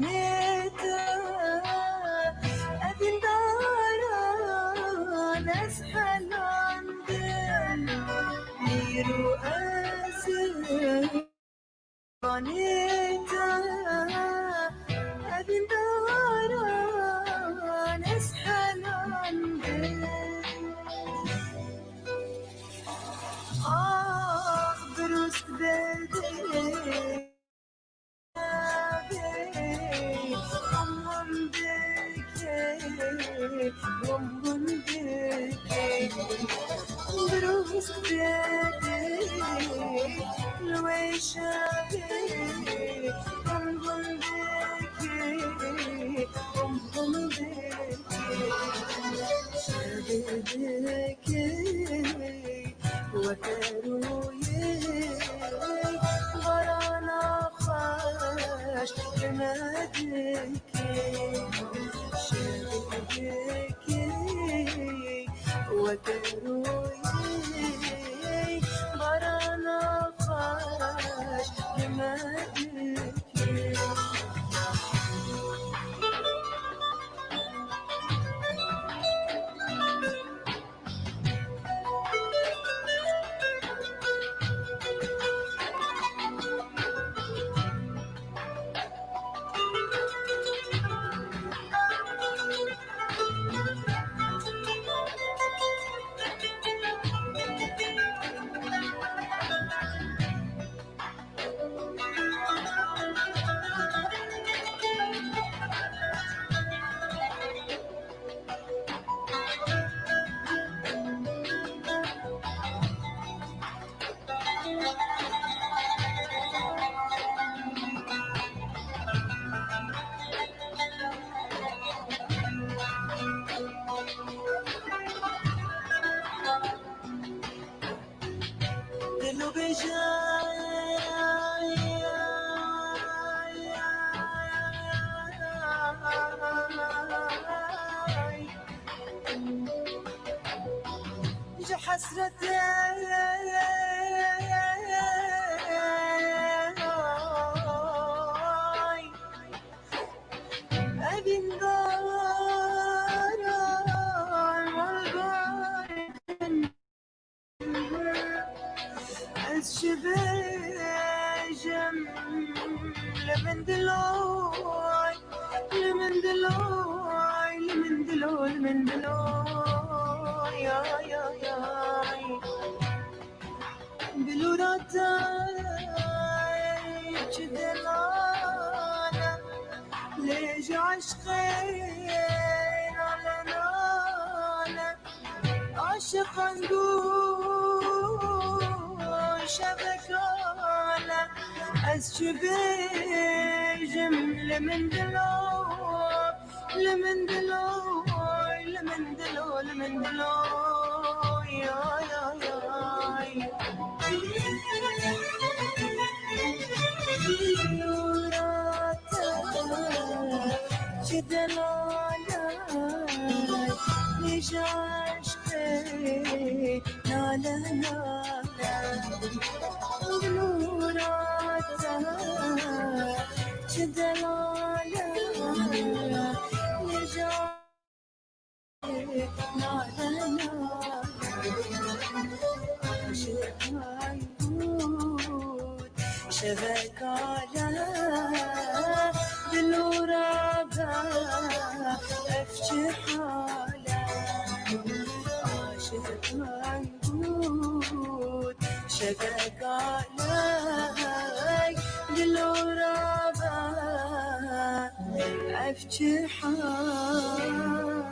ظنيته أبي داران أسحل عندنا نيرو أسر ظنيته أبي داران أسحل عندنا برست بدي بروز بدي الويشابي شبابك وكروي غرانا خاش جمادك شبابك وكروي غرانا خاش جمادك دلو بجاي جا حسرتي أبي ندار الشباجم لمن دلوي لمن دلوي لمن دلوي لمن دلوي يا يا يا بلوراتاي جدلانا ليش عشقين على نانا عاشق نقول شبكانا از شبيجم لمن دلوي لمن دلوي لمن دلوي لمن دلوي يا يا يا جدلانا ليش عشقي نالا نالا بنوراتا جدلانا ليش عشقي نالا نالا عشقي يموت شبك على بالورابة أفجر حالة عاشق يموت شبك علي بالورابة أفجر حالة